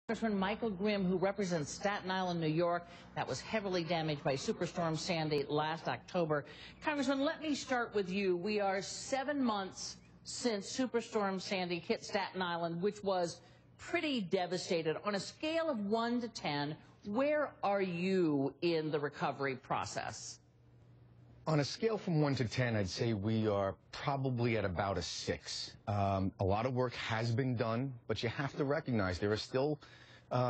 Congressman Michael Grimm, who represents Staten Island, New York, that was heavily damaged by Superstorm Sandy last October. Congressman, let me start with you. We are 7 months since Superstorm Sandy hit Staten Island, which was pretty devastated. On a scale of 1 to 10, where are you in the recovery process? On a scale from 1 to 10, I'd say we are probably at about a 6. A lot of work has been done, but you have to recognize there are still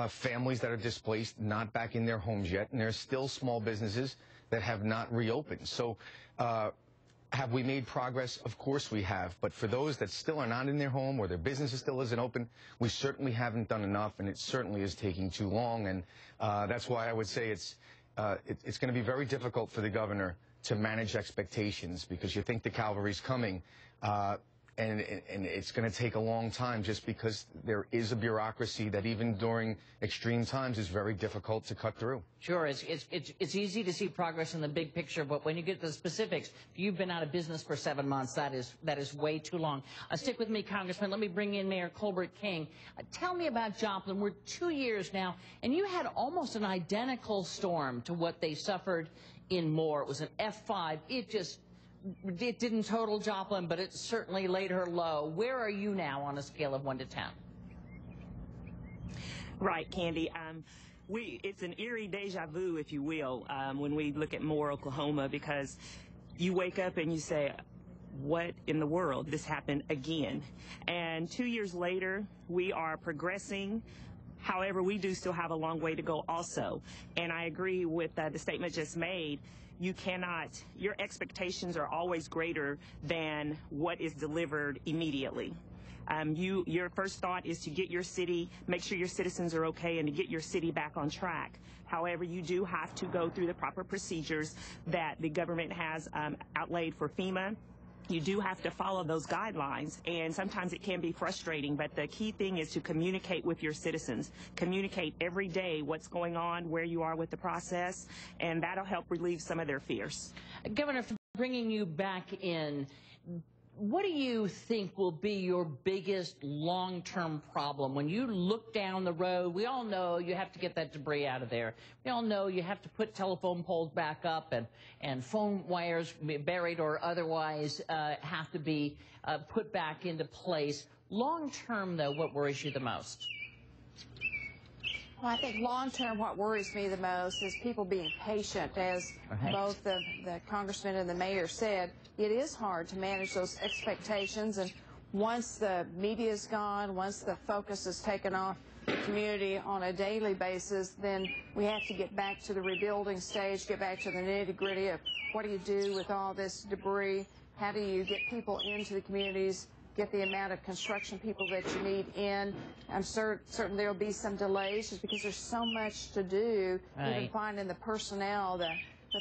families that are displaced, not back in their homes yet, and there are still small businesses that have not reopened. So have we made progress? Of course we have. But for those that still are not in their home or their business still isn't open, we certainly haven't done enough, and it certainly is taking too long. And that's why I would say it's going to be very difficult for the governor to manage expectations, because you think the cavalry's coming, and it's going to take a long time, just because there is a bureaucracy that even during extreme times is very difficult to cut through. Sure, it's easy to see progress in the big picture, but when you get to the specifics, if you've been out of business for 7 months, that is way too long. Stick with me, Congressman. Let me bring in Mayor Cobert-Kean. Tell me about Joplin. We're 2 years now, and you had almost an identical storm to what they suffered in Moore. It was an F5. It didn't total Joplin, but it certainly laid her low. Where are you now on a scale of 1 to 10? Right, Candy. It's an eerie deja vu, if you will, when we look at Moore, Oklahoma, because you wake up and you say, what in the world? This happened again. And 2 years later, we are progressing. However, we do still have a long way to go also. And I agree with the statement just made. You cannot, your expectations are always greater than what is delivered immediately. Your first thought is to get your city, make sure your citizens are okay, and to get your city back on track. However, you do have to go through the proper procedures that the government has outlaid for FEMA. You do have to follow those guidelines, and sometimes it can be frustrating, but the key thing is to communicate with your citizens. Communicate every day what's going on, where you are with the process, and that'll help relieve some of their fears. Governor, for bringing you back in, what do you think will be your biggest long-term problem? When you look down the road, we all know you have to get that debris out of there. We all know you have to put telephone poles back up, and phone wires buried or otherwise have to be put back into place. Long-term, though, what worries you the most? Well, I think long-term what worries me the most is people being patient. As both the congressman and the mayor said, it is hard to manage those expectations, and once the media is gone, once the focus is taken off the community on a daily basis, then we have to get back to the rebuilding stage, get back to the nitty-gritty of what do you do with all this debris, how do you get people into the communities, get the amount of construction people that you need in. I'm certain there will be some delays just because there's so much to do. Right. Even finding the personnel, the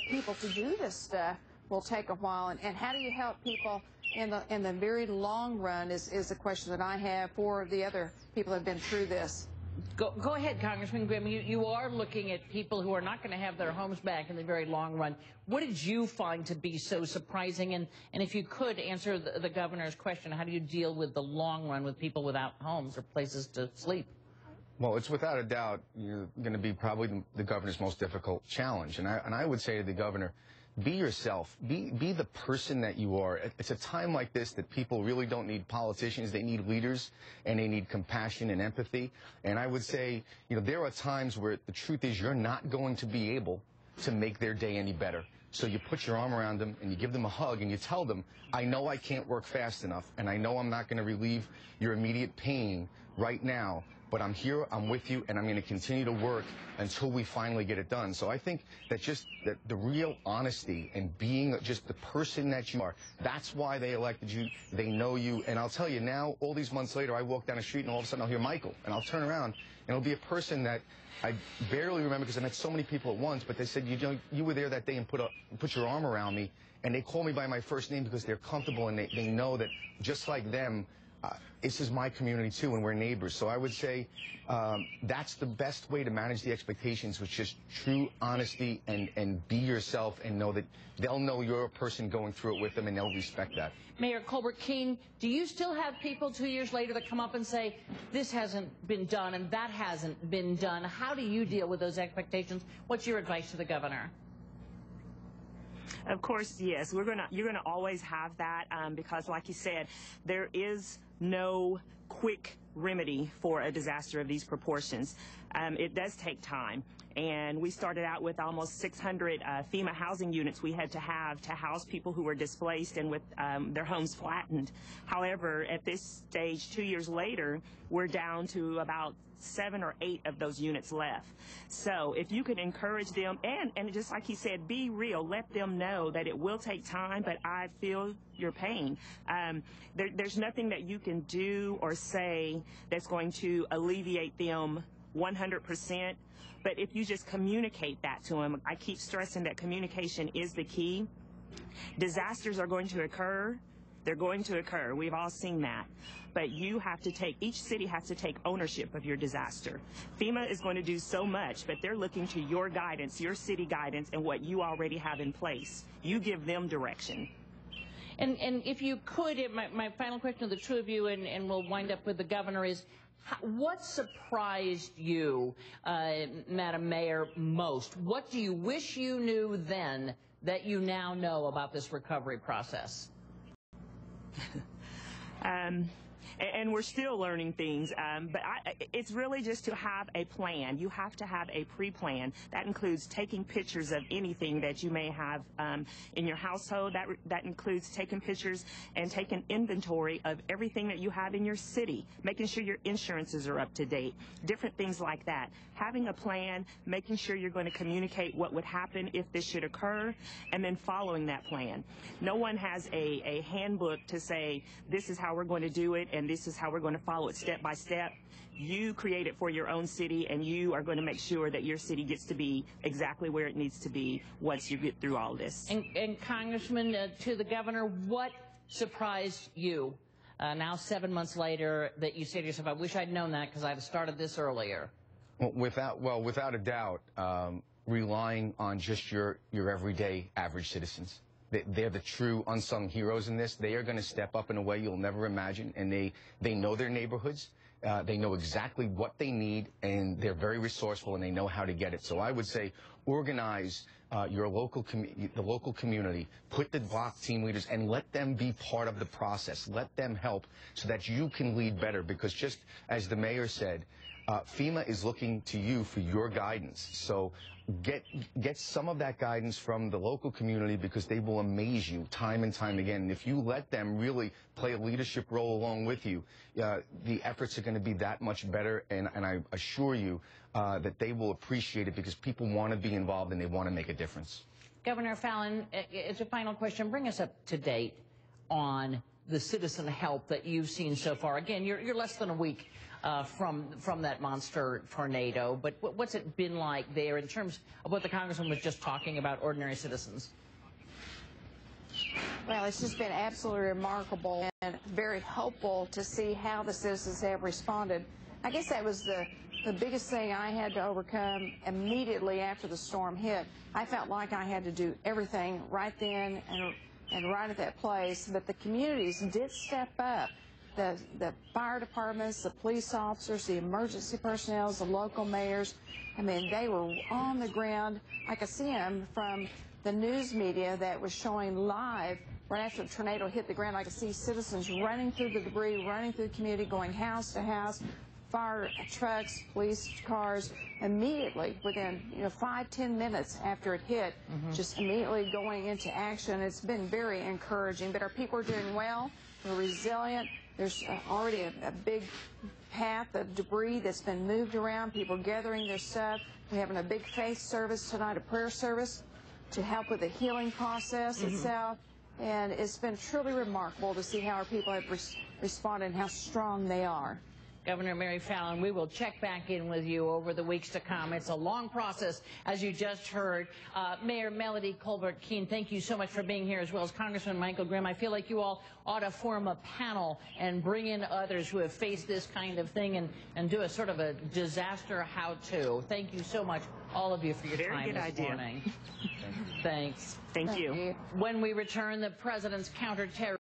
people to do this stuff will take a while. And how do you help people in the very long run is a question that I have for the other people that have been through this. Go ahead, Congressman Grimm. You are looking at people who are not going to have their homes back in the very long run. What did you find to be so surprising? And if you could answer the governor's question, how do you deal with the long run with people without homes or places to sleep? Well, it's without a doubt you're going to be probably the governor's most difficult challenge. And I would say to the governor, be yourself. Be the person that you are. It's a time like this that people really don't need politicians. They need leaders, and they need compassion and empathy. And I would say, there are times where the truth is you're not going to be able to make their day any better. So you put your arm around them and you give them a hug and you tell them, I know I can't work fast enough, and I know I'm not going to relieve your immediate pain right now, but I'm here, I'm with you, and I'm going to continue to work until we finally get it done. So I think that just the real honesty and being just the person that you are, that's why they elected you. They know you. And I'll tell you now, all these months later, I walk down the street and all of a sudden I'll hear Michael, and I'll turn around and it'll be a person that I barely remember because I met so many people at once, but they said, you were there that day and put your arm around me, and they call me by my first name because they're comfortable and they know that just like them, this is my community too, and we're neighbors. So I would say that's the best way to manage the expectations, which is true honesty and be yourself and know that they'll know you're a person going through it with them and they'll respect that. Mayor Cobert-Kean, do you still have people 2 years later that come up and say, this hasn't been done and that hasn't been done? How do you deal with those expectations? What's your advice to the governor? Of course, yes. You're gonna always have that because, like you said, there is no quick remedy for a disaster of these proportions. It does take time. And we started out with almost 600 FEMA housing units we had to house people who were displaced and with their homes flattened. However, at this stage, 2 years later, we're down to about 7 or 8 of those units left. So if you could encourage them, and just like he said, be real, let them know that it will take time, but I feel your pain. There's nothing that you can do or say that's going to alleviate them 100%. But if you just communicate that to them, I keep stressing that communication is the key. Disasters are going to occur. They're going to occur. We've all seen that. But you have to each city has to take ownership of your disaster. FEMA is going to do so much, but they're looking to your guidance, your city guidance, and what you already have in place. You give them direction. And if you could, my final question to the two of you, and we'll wind up with the governor, is what surprised you, Madam Mayor, most? What do you wish you knew then that you now know about this recovery process? And we're still learning things, but it's really just to have a plan. You have to have a pre-plan. That includes taking pictures of anything that you may have in your household. That includes taking pictures and taking inventory of everything that you have in your city, making sure your insurances are up to date, different things like that. Having a plan, making sure you're going to communicate what would happen if this should occur, and then following that plan. No one has a handbook to say, this is how we're going to do it, and this is how we're going to follow it step by step. You create it for your own city, and you are going to make sure that your city gets to be exactly where it needs to be once you get through all this. And Congressman, to the governor, what surprised you now 7 months later that you say to yourself, I wish I'd known that because I'd have started this earlier? Well, without a doubt, relying on just your everyday average citizens. They're the true unsung heroes in this. They are going to step up in a way you'll never imagine, and they know their neighborhoods. They know exactly what they need, and they're very resourceful, and they know how to get it. So I would say organize the local community, put the block team leaders, and let them be part of the process. Let them help so that you can lead better, because just as the mayor said, FEMA is looking to you for your guidance. So get some of that guidance from the local community, because they will amaze you time and time again. And if you let them really play a leadership role along with you, the efforts are going to be that much better. And I assure you that they will appreciate it, because people want to be involved and they want to make a difference. Governor Fallin, as a final question, bring us up to date on the citizen help that you've seen so far. Again, you're less than a week from that monster tornado, but what's it been like there in terms of what the Congressman was just talking about, ordinary citizens? Well, it's just been absolutely remarkable and very hopeful to see how the citizens have responded. I guess that was the biggest thing I had to overcome immediately after the storm hit. I felt like I had to do everything right then and right at that place, but the communities did step up. The fire departments, the police officers, the emergency personnel, the local mayors, I mean, they were on the ground. I could see them from the news media that was showing live right after the tornado hit the ground. I could see citizens running through the debris, running through the community, going house to house, fire trucks, police cars, immediately within 5-10 minutes after it hit, just immediately going into action. It's been very encouraging, but our people are doing well. They're resilient. There's already a big path of debris that's been moved around. People are gathering their stuff. We're having a big faith service tonight, a prayer service, to help with the healing process itself. And it's been truly remarkable to see how our people have responded and how strong they are. Governor Mary Fallin. We will check back in with you over the weeks to come. It's a long process, as you just heard. Mayor Melody Cobert-Kean, thank you so much for being here, as well as Congressman Michael Grimm. I feel like you all ought to form a panel and bring in others who have faced this kind of thing and do a sort of a disaster how-to. Thank you so much, all of you, for your time this morning. Thanks. Thank you. When we return, the president's counterterrorism